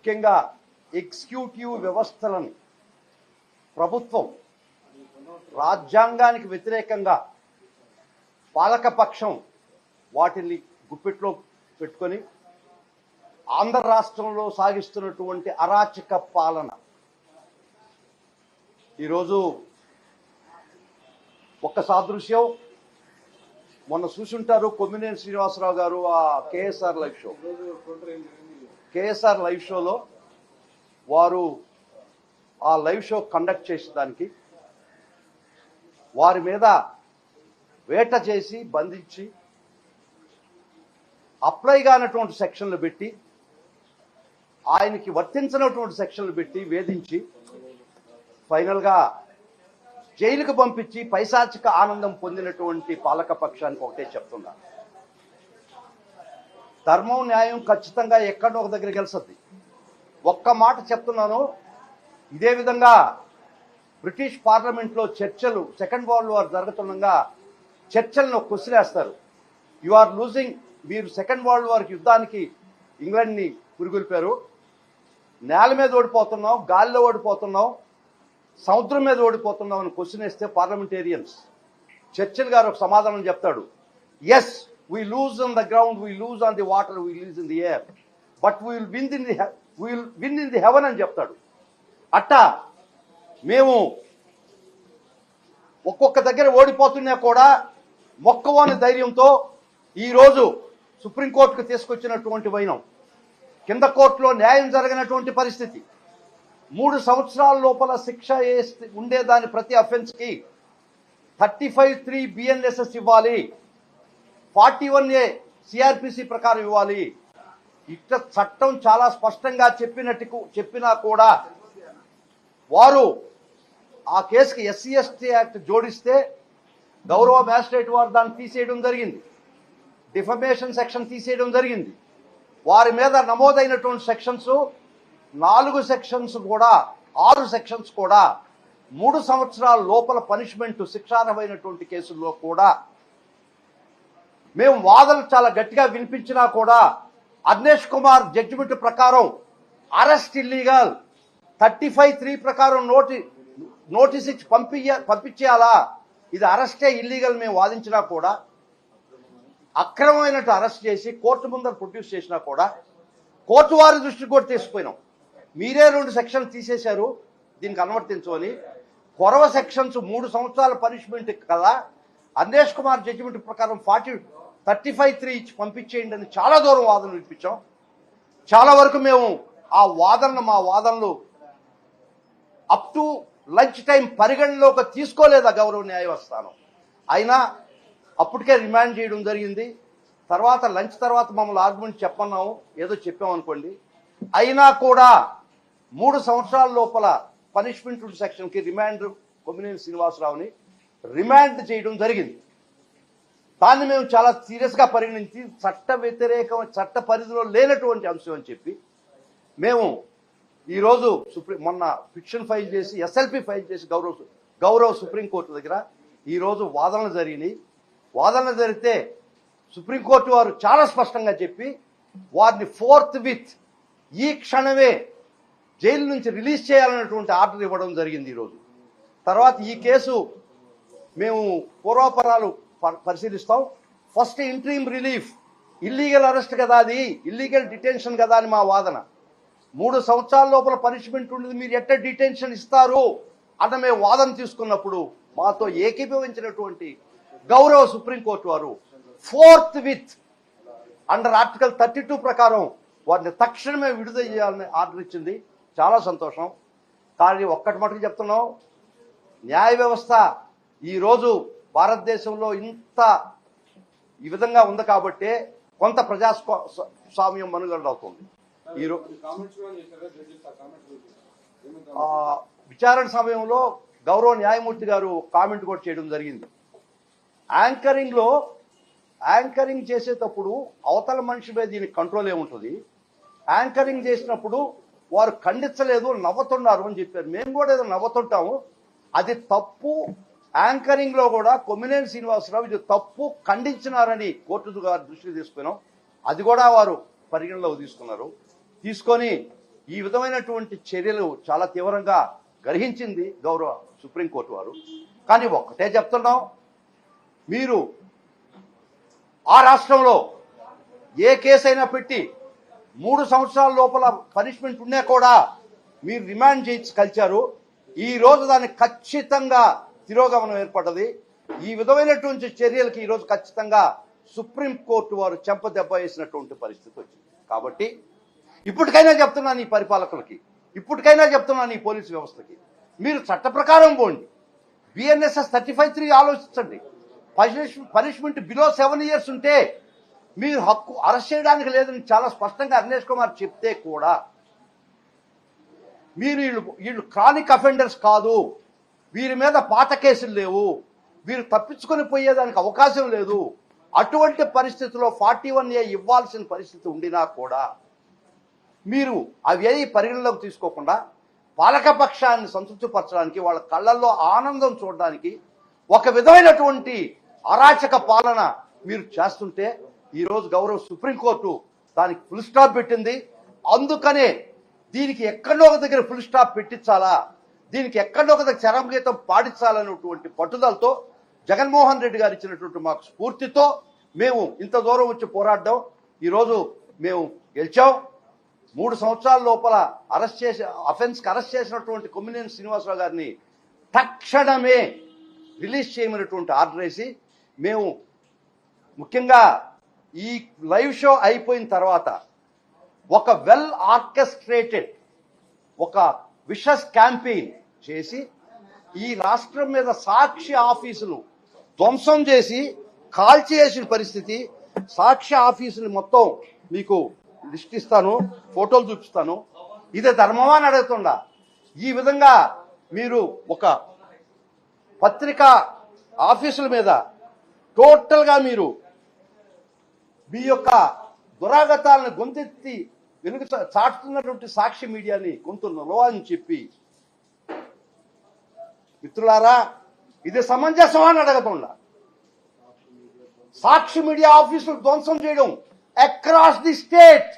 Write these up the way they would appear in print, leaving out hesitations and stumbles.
ముఖ్యంగా ఎగ్జిక్యూటివ్ వ్యవస్థలను ప్రభుత్వం రాజ్యాంగానికి వ్యతిరేకంగా పాలకపక్షం వాటిని గుప్పిట్లో పెట్టుకొని ఆంధ్ర రాష్ట్రంలో సాగిస్తున్నటువంటి అరాచక పాలన ఈరోజు ఒక్క సాదృశ్యం మొన్న చూసుంటారు. కొమ్మినేని శ్రీనివాసరావు గారు ఆ కేఎస్ఆర్ లైవ్ షోలో వారు ఆ లైవ్ షో కండక్ట్ చేసేదానికి వారి మీద వేట చేసి బంధించి అప్లై కానటువంటి సెక్షన్లు పెట్టి ఆయనకి వర్తించినటువంటి సెక్షన్లు పెట్టి వేధించి ఫైనల్గా జైలుకు పంపించి పైశాచిక ఆనందం పొందినటువంటి పాలక పక్షానికి ఒకటే చెప్తున్నా, ధర్మం న్యాయం ఖచ్చితంగా ఎక్కడో ఒక దగ్గర గెలుస్తుంది. ఒక్క మాట చెప్తున్నాను, ఇదే విధంగా బ్రిటిష్ పార్లమెంట్లో చర్చలు సెకండ్ వరల్డ్ వార్ జరుగుతుండగా చర్చలను కొసిరేస్తారు. యు ఆర్ లూజింగ్, మీరు సెకండ్ వరల్డ్ వార్ యుద్ధానికి ఇంగ్లాండ్ని పురిగొల్పారు, నేల మీద ఓడిపోతున్నావు, గాలిలో ఓడిపోతున్నావు, సముద్రం మీద ఓడిపోతున్నావు అని క్వశ్చన్ వేస్తే పార్లమెంటేరియన్స్ చర్చిల్ గారు ఒక సమాధానం చెప్తాడు, yes we lose on the ground, we lose on the water, we lose in the air, but we will win in the heaven అని చెప్తాడు. అట్టా మేము ఒక్కొక్క దగ్గర ఓడిపోతున్నా కూడా మొక్కవోని ధైర్యంతో ఈరోజు సుప్రీంకోర్టుకు తీసుకొచ్చినటువంటి వైనం, కింద కోర్టులో న్యాయం జరగనటువంటి పరిస్థితి, 3 సంవత్సరాల లోపల శిక్ష ఉండేదాని ప్రతి అఫెన్స్కి 35(3) BNSS ఇవ్వాలి, 41A CRPC ప్రకారం ఇవ్వాలి. ఇట్లా చట్టం చాలా స్పష్టంగా చెప్పినా కూడా వారు ఆ కేసుకి SC ST యాక్ట్ జోడిస్తే గౌరవ మ్యాజిస్ట్రేట్ వారు దాన్ని తీసేయడం జరిగింది, డిఫమేషన్ సెక్షన్ తీసేయడం జరిగింది. వారి మీద నమోదైనటువంటి సెక్షన్స్ 4 సెక్షన్స్ కూడా 6 సెక్షన్స్ కూడా 3 సంవత్సరాల లోపల పనిష్మెంట్ శిక్షార్హమైనటువంటి కేసుల్లో కూడా మేము వాదనలు చాలా గట్టిగా వినిపించినా కూడా అర్నేష్ కుమార్ జడ్జిమెంట్ ప్రకారం అరెస్ట్ ఇల్లీగల్, 35(3) ప్రకారం నోటీస్ ఇచ్చి పంపించేయాలా, ఇది అరెస్టే ఇల్లీగల్ మేము వాదించినా కూడా అక్రమమైనట్టు అరెస్ట్ చేసి కోర్టు ముందర ప్రొడ్యూస్ చేసినా కూడా కోర్టు వారి దృష్టికి కూడా తీసుకుపోయినాం. మీరే 2 సెక్షన్లు తీసేశారు దీనికి అనువర్తించమని, కొరవ సెక్షన్స్ 3 సంవత్సరాల పనిష్మెంట్ కదా, అర్నేష్ కుమార్ జడ్జిమెంట్ ప్రకారం 35(3) ఇచ్చి పంపించేయండి అని చాలా దూరం వాదనలు వినిపించాం. చాలా వరకు మేము ఆ మా వాదనలు అప్ టు లంచ్ టైం పరిగణలోకి తీసుకోలేదా గౌరవ న్యాయస్థానం. అయినా అప్పటికే రిమాండ్ చేయడం జరిగింది. తర్వాత లంచ్ తర్వాత మమ్మల్ని ఆర్గ్యుమెంట్ చెప్పన్నాము, ఏదో చెప్పామనుకోండి, అయినా కూడా 3 సంవత్సరాల లోపల పనిష్మెంట్ సెక్షన్కి రిమాండ్ కొమ్మినేని శ్రీనివాసరావుని రిమాండ్ చేయడం జరిగింది. దాన్ని మేము చాలా సీరియస్గా పరిగణించి చట్ట పరిధిలో లేనటువంటి అంశం అని చెప్పి మేము ఈరోజు మొన్న పిటిషన్ ఫైల్ చేసి SLP ఫైల్ చేసి గౌరవ సుప్రీంకోర్టు దగ్గర ఈరోజు వాదనలు జరిగినాయి. వాదనలు జరిగితే సుప్రీంకోర్టు వారు చాలా స్పష్టంగా చెప్పి వారిని ఫోర్త్విత్ ఈ క్షణమే జైలు నుంచి రిలీజ్ చేయాలన్నటువంటి ఆర్డర్ ఇవ్వడం జరిగింది ఈరోజు. తర్వాత ఈ కేసు మేము పూర్వాపరాలు పరిశీలిస్తాం. First interim relief, illegal arrest కదా, అది ఇల్లీగల్ డిటెన్షన్ కదా అని మా వాదన. 3 సంవత్సరాల లోపల పనిష్మెంట్ ఉండేది, మీరు ఎట్ట డిటెన్షన్ ఇస్తారు అన్న మేము వాదన తీసుకున్నప్పుడు మాతో ఏకీభవించినటువంటి గౌరవ సుప్రీంకోర్టు వారు ఫోర్త్విత్ అండర్ ఆర్టికల్ 32 ప్రకారం వారిని తక్షణమే విడుదల చేయాలని ఆర్డర్ ఇచ్చింది. చాలా సంతోషం. కానీ ఒక్కటి మటుకు చెప్తున్నాం, న్యాయ వ్యవస్థ ఈరోజు భారతదేశంలో ఇంత ఈ విధంగా ఉంది కాబట్టే కొంత ప్రజాస్వామ్యం మనుగడవుతుంది. విచారణ సమయంలో గౌరవ న్యాయమూర్తి గారు కామెంట్ కూడా చేయడం జరిగింది. యాంకరింగ్ చేసేటప్పుడు అవతల మనిషి మీద దీనికి కంట్రోల్ ఏముంటుంది, యాంకరింగ్ చేసినప్పుడు వారు ఖండించలేదు, నవ్వుతున్నారు అని చెప్పారు. మేము కూడా ఏదో నవ్వుతుంటాము, అది తప్పు. యాంకరింగ్ లో కూడా కొమ్మినేని శ్రీనివాసరావు ఇది తప్పు ఖండించినారని కోర్టు గారి దృష్టికి తీసుకున్నాం. అది కూడా వారు పరిగణలోకి తీసుకున్నారు. తీసుకొని ఈ విధమైనటువంటి చర్యలు చాలా తీవ్రంగా గ్రహించింది గౌరవ సుప్రీంకోర్టు వారు. కానీ ఒక్కటే చెప్తున్నాం, మీరు ఆ రాష్ట్రంలో ఏ కేసైనా పెట్టి 3 సంవత్సరాల లోపల పనిష్మెంట్ ఉన్నా కూడా మీరు రిమాండ్ చేయించి కలిచారు. ఈ రోజు దానికి ఖచ్చితంగా తిరోగమనం ఏర్పడ్డది. ఈ విధమైనటువంటి చర్యలకి ఈరోజు ఖచ్చితంగా సుప్రీంకోర్టు వారు చెంపదెబ్బ వేసినటువంటి పరిస్థితి వచ్చింది. కాబట్టి ఇప్పటికైనా చెప్తున్నాను ఈ పరిపాలకులకి, ఇప్పటికైనా చెప్తున్నాను ఈ పోలీసు వ్యవస్థకి, మీరు చట్ట ప్రకారం పోండి. బిఎన్ఎస్ఎస్ 35(3) ఆలోచించండి. పనిష్మెంట్ బిలో 7 years ఉంటే మీరు హక్కు అరెస్ట్ చేయడానికి లేదని చాలా స్పష్టంగా అర్నేష్ కుమార్ చెప్తే కూడా మీరు వీళ్ళు క్రానిక్ అఫెండర్స్ కాదు, వీరి మీద పాత కేసులు లేవు, వీరు తప్పించుకొని పోయేదానికి అవకాశం లేదు, అటువంటి పరిస్థితిలో 41A ఇవ్వాల్సిన పరిస్థితి ఉండినా కూడా మీరు అవి ఏది పరిగణలోకి తీసుకోకుండా పాలకపక్షాన్ని సంతృప్తిపరచడానికి, వాళ్ళ కళ్ళల్లో ఆనందం చూడడానికి ఒక విధమైనటువంటి అరాచక పాలన మీరు చేస్తుంటే ఈరోజు గౌరవ సుప్రీంకోర్టు దానికి ఫుల్ స్టాప్ పెట్టింది. అందుకనే దీనికి ఎక్కడో ఒక దగ్గర ఫుల్ స్టాప్ పెట్టించాలా, దీనికి ఎక్కడో ఒక దగ్గర చరమగీతం పాటించాలనేటువంటి పట్టుదలతో జగన్మోహన్ రెడ్డి గారు ఇచ్చినటువంటి మాకు స్ఫూర్తితో మేము ఇంత దూరం వచ్చి పోరాడడం ఈరోజు మేము గెలిచాం. 3 సంవత్సరాల లోపల అఫెన్స్కి అరెస్ట్ చేసినటువంటి కొమ్మినేని శ్రీనివాసరావు గారిని తక్షణమే రిలీజ్ చేయమనేటువంటి ఆర్డర్ వేసి మేము ముఖ్యంగా ఈ లైవ్ షో అయిపోయిన తర్వాత ఒక వెల్ ఆర్కెస్ట్రేటెడ్ ఒక విషస్ క్యాంపెయిన్ చేసి ఈ రాష్ట్రం మీద సాక్షి ఆఫీసులు ధ్వంసం చేసి కాల్చేసిన పరిస్థితి. సాక్షి ఆఫీసులు మొత్తం మీకు లిస్ట్ ఇస్తాను, ఫోటోలు చూపిస్తాను. ఇదే ధర్మమా అని అడుగుతుండా. ఈ విధంగా మీరు ఒక పత్రికా ఆఫీసుల మీద టోటల్గా మీరు మీ యొక్క దురాగతాలను గొంతెత్తి వెలుగు చాటుతున్నటువంటి సాక్షి మీడియాని గొంతున్నలో అని చెప్పి, మిత్రులారా ఇది సమంజసమా అని అడగకుండా సాక్షి మీడియా ఆఫీసులు ధ్వంసం చేయడం అక్రాస్ ది స్టేట్,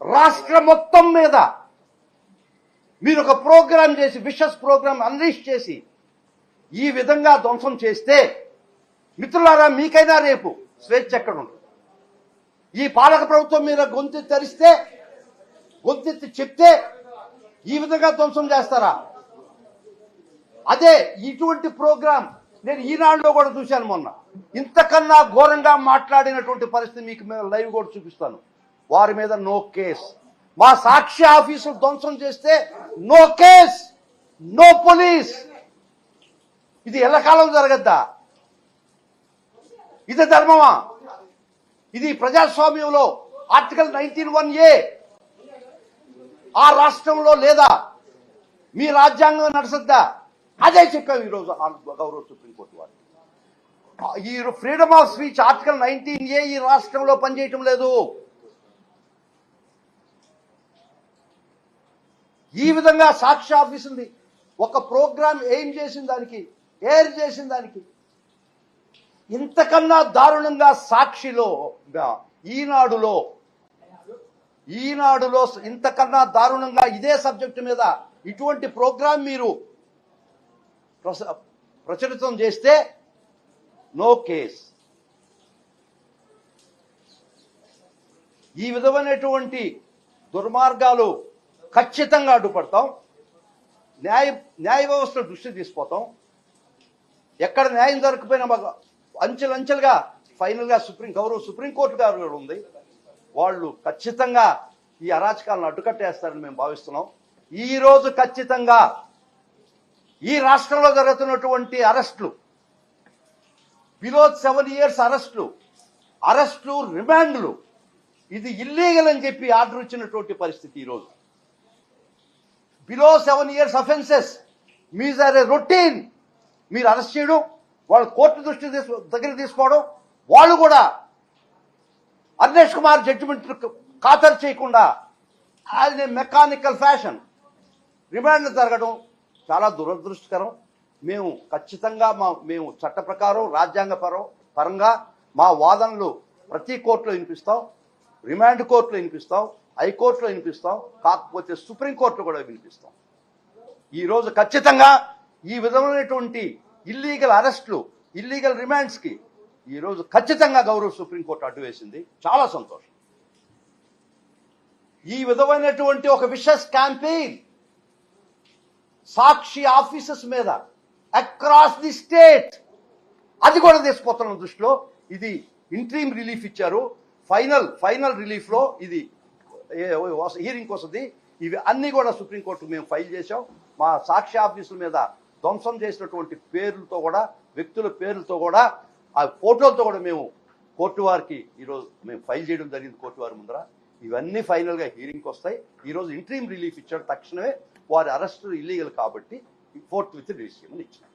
రాష్ట్రం మొత్తం మీద మీరు ఒక ప్రోగ్రాం చేసి విషస్ ప్రోగ్రాం అన్లీష్ చేసి ఈ విధంగా ధ్వంసం చేస్తే మిత్రులారా మీకైనా రేపు స్వేచ్ఛ ఎక్కడ ఉంటుంది? ఈ పాలక ప్రభుత్వం మీద గొంతెత్తి తెరిస్తే, గొంతెత్తి చెప్తే ఈ విధంగా ధ్వంసం చేస్తారా? అదే ఇటువంటి ప్రోగ్రాం నేను ఈనాడులో కూడా చూశాను మొన్న. ఇంతకన్నా ఘోరంగా మాట్లాడినటువంటి పరిస్థితి మీకు లైవ్ కూడా చూపిస్తాను. వారి మీద నో కేస్. మా సాక్షి ఆఫీసులు ధ్వంసం చేస్తే నో కేస్, నో పోలీస్. ఇది ఎల్లకాలం జరగద్దా? ఇది ధర్మమా? ఇది ప్రజాస్వామ్యంలో ఆర్టికల్ 19(1)A ఆ రాష్ట్రంలో లేదా? మీ రాజ్యాంగం నడుసద్దా? అదే చెప్పాము ఈరోజు గౌరవ సుప్రీంకోర్టు వారు. ఈ freedom of speech article 19(A ఈ రాష్ట్రంలో పనిచేయటం లేదు. ఈ విధంగా సాక్షి ఆఫీసుంది ఒక ప్రోగ్రాం ఎయిమ్ చేసిన దానికి, ఎయిర్ చేసిన దానికి ఇంతకన్నా దారుణంగా సాక్షిలో, ఈనాడులో ఇంతకన్నా దారుణంగా ఇదే సబ్జెక్టు మీద ఇటువంటి ప్రోగ్రాం మీరు ప్రచురితం చేస్తే నో కేస్. ఈ విధమైనటువంటి దుర్మార్గాలు ఖచ్చితంగా అడ్డుపడతాం. న్యాయ వ్యవస్థ దృష్టి తీసుకుపోతాం. ఎక్కడ న్యాయం జరగకపోయినా అంచెలంచెలుగా ఫైనల్గా గౌరవ సుప్రీంకోర్టు గారు ఉంది, వాళ్ళు ఖచ్చితంగా ఈ అరాచకాలను అడ్డుకట్టేస్తారని మేము భావిస్తున్నాం. ఈ రోజు ఖచ్చితంగా ఈ రాష్ట్రంలో జరుగుతున్నటువంటి అరెస్టులు, బిలో 7 years అరెస్టులు, రిమాండ్లు, ఇది ఇల్లీగల్ అని చెప్పి ఆర్డర్ ఇచ్చినటువంటి పరిస్థితి. ఈరోజు బిలో 7 years అఫెన్సెస్ మీజ్ ఆర్ ఏ రొటీన్. మీరు అరెస్ట్ చేయడం, వాళ్ళు కోర్టు దృష్టి దగ్గర తీసుకోవడం, వాళ్ళు కూడా అర్నేష్ కుమార్ జడ్జిమెంట్ ఖాతరు చేయకుండా అది మెకానికల్ ఫ్యాషన్ రిమాండ్ జరగడం చాలా దురదృష్టకరం. మేము ఖచ్చితంగా మేము చట్ట ప్రకారం రాజ్యాంగ పరంగా మా వాదనలు ప్రతి కోర్టులో వినిపిస్తాం, రిమాండ్ కోర్టులో వినిపిస్తాం. హైకోర్టులో వినిపిస్తాం, కాకపోతే సుప్రీంకోర్టులో కూడా వినిపిస్తాం. ఈరోజు ఖచ్చితంగా ఈ విధమైనటువంటి ఇల్లీగల్ అరెస్టులు, ఇల్లీగల్ రిమాండ్స్కి ఈరోజు ఖచ్చితంగా గౌరవ సుప్రీంకోర్టు అడ్డు వేసింది. చాలా సంతోషం. ఈ విధమైనటువంటి ఒక విషస్ క్యాంపెయిన్ సాక్షి ఆఫీసెస్ మీద అక్రాస్ ది స్టేట్, అది కూడా తీసుకుపోతున్న దృష్టిలో ఇది ఇంట్రీమ్ రిలీఫ్ ఇచ్చారు. ఫైనల్ రిలీఫ్లో ఇది హీరింగ్ వస్తుంది. ఇవి అన్నీ కూడా సుప్రీంకోర్టుకు మేము ఫైల్ చేశాం. మా సాక్షి ఆఫీసుల మీద ధ్వంసం చేసినటువంటి పేర్లతో కూడా, వ్యక్తుల పేర్లతో కూడా, ఆ ఫోటోలతో కూడా మేము కోర్టు వారికి ఈరోజు మేము ఫైల్ చేయడం జరిగింది కోర్టు వారి ముందర. ఇవన్నీ ఫైనల్గా హీరింగ్కి వస్తాయి. ఈరోజు ఇంట్రీమ్ రిలీఫ్ ఇచ్చాడు. తక్షణమే వారి అరెస్టు ఇల్లీగల్ కాబట్టి 4th విత్ రిలీజ్ చేయమని ఇచ్చారు.